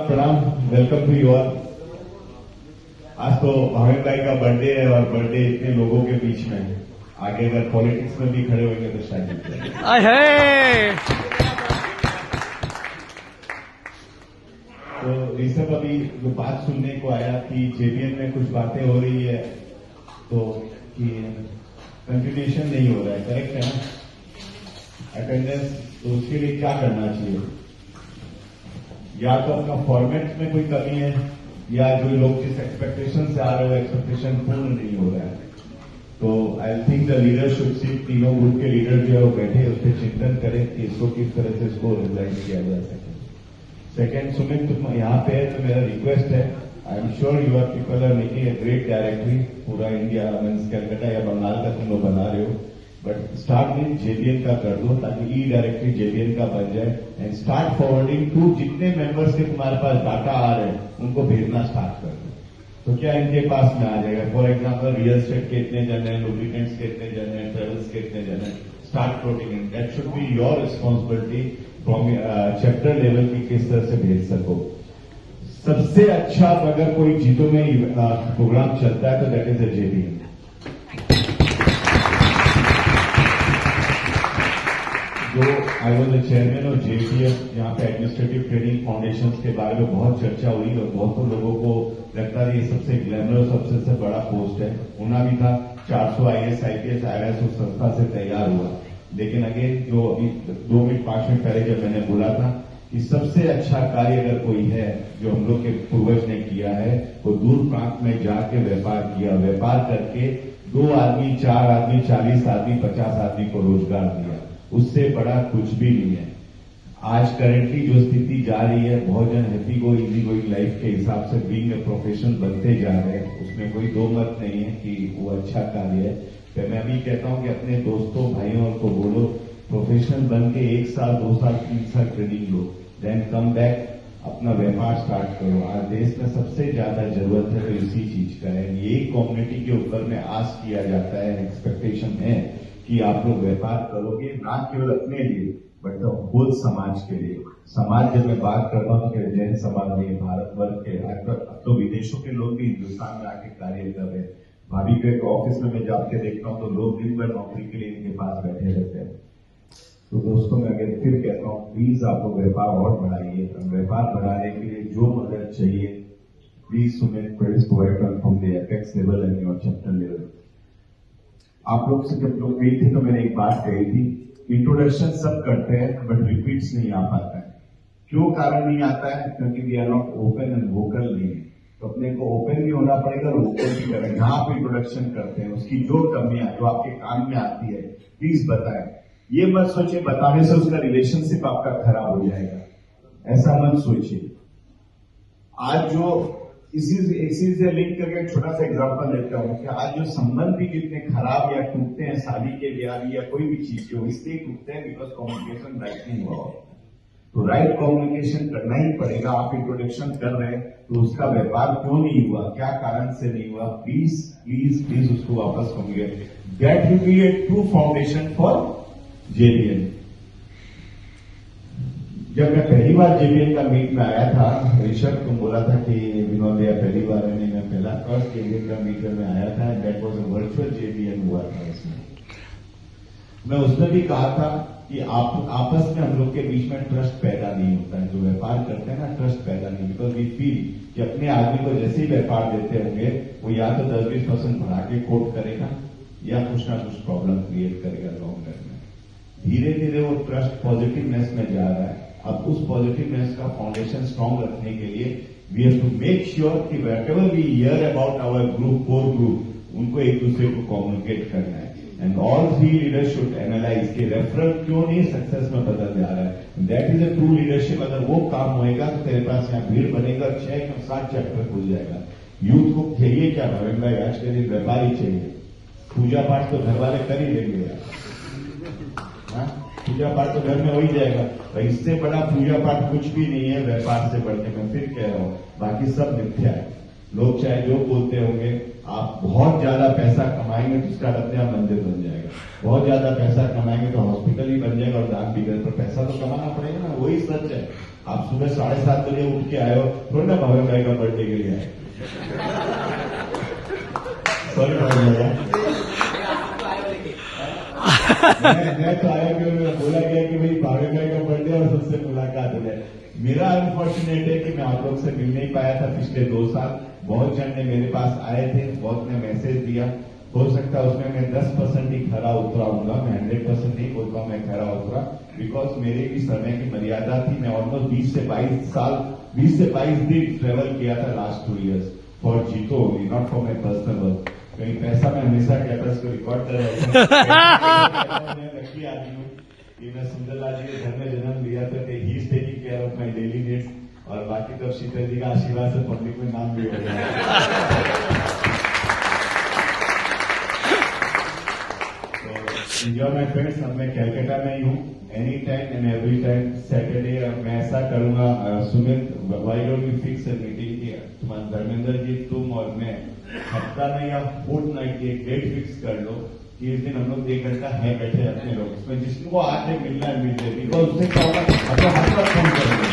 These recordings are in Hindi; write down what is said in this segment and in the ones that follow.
प्रणाम, वेलकम टू यू ऑल। आज तो भावेन भाई का बर्थडे है और बर्थडे इतने लोगों के बीच में है। आगे अगर पॉलिटिक्स में भी खड़े होंगे तो शायद तो रिसर्व अभी जो बात सुनने को आया कि जेबीएन में कुछ बातें हो रही है तो कि कंटिन्यूएशन नहीं हो रहा है, करेक्ट है ना अटेंडेंस, तो उसके लिए क्या करना चाहिए? या तो अपना फॉर्मेट में कोई कमी है या जो लोग जिस एक्सपेक्टेशन से आ रहे हो एक्सपेक्टेशन पूर्ण नहीं हो रहा है। तो I think the leader should seat, तीनों ग्रुप के लीडर जो है वो बैठे उस पर चिंतन करें कि इसको किस तरह से इसको रिजल्ट किया जा सके। सेकेंड, सुमित तुम यहाँ पे है तो मेरा रिक्वेस्ट है, I am sure you are people are making a great directory, पूरा इंडिया मीन्स कैलकाटा या बंगाल का तुम लोग बना रहे हो, बट स्टार्ट विद जेबीएन का कर दो ताकि ई डायरेक्टरी जेबीएन का बन जाए एंड स्टार्ट फॉरवर्डिंग टू जितने मेंबर्स के तुम्हारे पास डाटा आ रहे हैं उनको भेजना स्टार्ट कर दो। तो क्या इनके पास में आ जाएगा? फॉर एग्जाम्पल रियल एस्टेट के इतने जन है, लुब्रिकेंट्स के इतने जन है, ट्रेवल्स के इतने जन है, start floating in, that should be your responsibility from chapter level की किस तरह से भेज सको। सबसे अच्छा अगर कोई जीतो में प्रोग्राम चलता है तो दैट इज ए जेबीएन। जो I was the chairman of JPF, यहाँ पे एडमिनिस्ट्रेटिव ट्रेनिंग फाउंडेशन के बारे में बहुत चर्चा हुई और बहुतों लोगों को लगता है ये सबसे ग्लैमरस सबसे बड़ा पोस्ट है, होना भी था। 400 IAS IPS IRS उस संस्था से तैयार हुआ, लेकिन अगेन जो अभी 2 मिनट 5 मिनट पहले जब मैंने बोला था कि सबसे अच्छा कार्य अगर कोई है जो हम लोग के पूर्वज ने किया है वो दूर प्रांत में जाके व्यापार किया, व्यापार करके 2 आदमी 4 आदमी 40 आदमी 50 आदमी को रोजगार दिया, उससे बड़ा कुछ भी नहीं है। आज करेंटली जो स्थिति जा रही है, बहुत जन happy go easy going life के हिसाब से बीइंग ए प्रोफेशन बनते जा रहे हैं, उसमें कोई दो मत नहीं है कि वो अच्छा कार्य है। तो मैं भी कहता हूं कि अपने दोस्तों भाइयों को बोलो प्रोफेशनल बन के 1 साल 2 साल 3 साल ट्रेनिंग लो, देन कम बैक अपना व्यापार स्टार्ट करो। आज देश में सबसे ज्यादा जरूरत है तो इसी चीज का है। यही कम्युनिटी के ऊपर में आस किया जाता है, एक्सपेक्टेशन है कि आप लोग व्यापार करोगे ना केवल अपने लिए बट होल समाज के लिए। समाज जब मैं बात करता हूँ तो जैन समाज में भारतवर्ष के, अब तो विदेशों के लोग भी हिंदुस्तान में आके कार्य कर रहे हैं। भाभी के ऑफिस में मैं जाके देखता हूँ तो लोग दिन भर नौकरी के लिए इनके पास बैठे रहते हैं। तो दोस्तों मैं अगर फिर कहता हूँ प्लीज आप लोग व्यापार और बढ़ाइए। व्यापार बढ़ाने के लिए जो मदद चाहिए please Sumit provide from the apex level and your chapter level. आप लोग से जब लोग गई थी तो मैंने एक बात कही थी, इंट्रोडक्शन सब करते हैं बट रिपीट्स नहीं आ पाता है। क्यों कारण नहीं आता है? क्योंकि we are not open and vocal नहीं है। तो अपने को ओपन भी होना पड़ेगा और वोकल भी करें। जहां आप इंट्रोडक्शन करते हैं उसकी जो कमियां जो आपके कान में आती है प्लीज बताएं। ये मत सोचिए बताने से उसका रिलेशनशिप आपका खराब हो जाएगा, ऐसा मत सोचिए। आज जो इसी से लिंक करके छोटा सा एग्जांपल देता हूं कि आज जो संबंध भी जितने खराब या टूटते हैं शादी के ब्याह या कोई भी चीज के, इसलिए टूटते हैं बिकॉज कम्युनिकेशन राइट नहीं हुआ। तो राइट कम्युनिकेशन करना ही पड़ेगा। आप इंट्रोडक्शन कर रहे हैं तो उसका व्यापार क्यों नहीं हुआ, क्या कारण से नहीं हुआ, प्लीज प्लीज प्लीज उसको वापस communicate. That will be A true foundation for JBN. जब मैं पहली बार जेबीएन का मीट में आया था, ऋषभ तुम बोला था कि विनोद भैया पहली बार है, नहीं मैं पहला फर्स्ट जेबीएन का मीट में आया था, that was a virtual JBN हुआ था। उसमें मैं उसमें भी कहा था कि आप आपस में हम लोग के बीच में ट्रस्ट पैदा नहीं होता है। जो व्यापार करते हैं ना ट्रस्ट पैदा नहीं, बिकॉज वी फील कि अपने आदमी को जैसे ही व्यापार देते होंगे वो या तो 10-20% बढ़ा के कोट करेगा या कुछ ना कुछ प्रॉब्लम क्रिएट करेगा लॉन्ग टर्म में। धीरे धीरे वो ट्रस्ट पॉजिटिवनेस में जा रहा है। अब उस पॉजिटिवनेस का फाउंडेशन स्ट्रांग रखने के लिए we have to make sure कि whatever we hear about our group, core group, उनको एक दूसरे को कम्युनिकेट करना है। And all 3 leaders should analyse कि रेफरल क्यों नहीं सक्सेस में बदल जा रहा है। That is a true leadership. अगर वो काम होएगा तो तेरे पास यहाँ भीड़ बनेगा, 6 या 7 चैप्टर खुल जाएगा। यूथ को चाहिए क्या भावेन भाई? आज के दिन व्यापार ही चाहिए। पूजा पाठ तो घर वाले कर ही लेंगे यार, पूजा पाठ तो घर में हो ही जाएगा। तो इससे बड़ा पूजा पाठ कुछ भी नहीं है व्यापार से बढ़ के। मैं फिर कह रहा हूं बाकी सब मिथ्या है। लोग चाहे जो बोलते होंगे, आप बहुत ज्यादा पैसा कमाएंगे तो उसका अपने आप मंदिर बन जाएगा, बहुत ज्यादा पैसा कमाएंगे तो हॉस्पिटल ही बन जाएगा और दान भी करें। तो पैसा तो कमाना पड़ेगा ना, वही सच है। आप सुबह 7:30 बजे उठ के आए हो, थोड़ी ना भावे भाई का बर्थडे के लिए आए। सॉरी मैं तो आया कि बोला गया कि भाई भावे भाई का बर्थडे और सबसे मुलाकात हो जाए। मेरा अनफॉर्चुनेट है कि मैं आप लोग से मिल नहीं पाया था पिछले 2 साल। बहुत जन ने मेरे पास आए थे, बहुत ने मैसेज दिया। हो सकता है उसमें मैं 10% ही खरा उतरा हूंगा, मैं 100% नहीं बोलता मैं खरा उतरा, बिकॉज मेरे भी समय की मर्यादा थी। मैं ऑलमोस्ट 20 से 22 दिन ट्रेवल किया था लास्ट 2 years फॉर जीतो only, not for my personal work. कहीं पैसा मैं हमेशा कहता है इसको रिकॉर्ड कर लकी आदमी हूँ कि मैं सुंदरलाल जी के घर में जन्म लिया था कि he is taking care of my daily needs, और बाकी तो शीतल जी का आशीर्वाद से पब्लिक में नाम भी हो गया। इंजॉय माई फ्रेंड्स, अब मैं कैलकाटा में ही हूँ। Any time and every time Saturday मैं ऐसा करूंगा, Sumit why don't we fix a meeting की तुम्हारा धर्मेंद्र जी, तुम और मैं हफ्ता में या फोर्टनाइट की एक डेट फिक्स कर लो कि इस दिन हम लोग 1 घंटा है बैठे अपने लोग, उसमें जिसको आज से मिलना है मिल जाए, बिकॉज उससे क्या होगा अपना हाथ पर फोन करेंगे।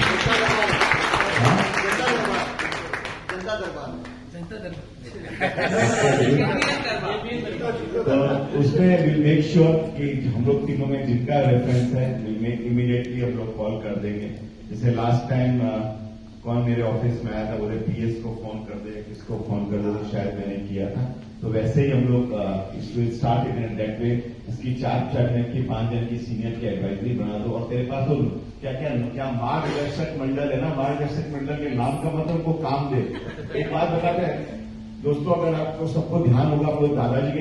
तो उसमें विल मेक श्योर कि हम लोग तीनों में जिनका रेफरेंस है विल मेक इमीडिएटली हम लोग कॉल कर देंगे। जैसे लास्ट टाइम कौन मेरे ऑफिस में आया था, बोले पीएस को फोन कर दे, किसको फोन कर दे, तो शायद मैंने किया था। तो वैसे ही हम लोग स्टार्ट इन दैट वे, इसकी 4 जन की 5 जन की सीनियर की एडवाइजरी बना दो। और तेरे पास तो क्या मार्गदर्शक मंडल है ना, मार्गदर्शक मंडल के नाम का मतलब उनको काम दे। एक बात बताते हैं दोस्तों, अगर आपको सबको ध्यान होगा, अपने दादाजी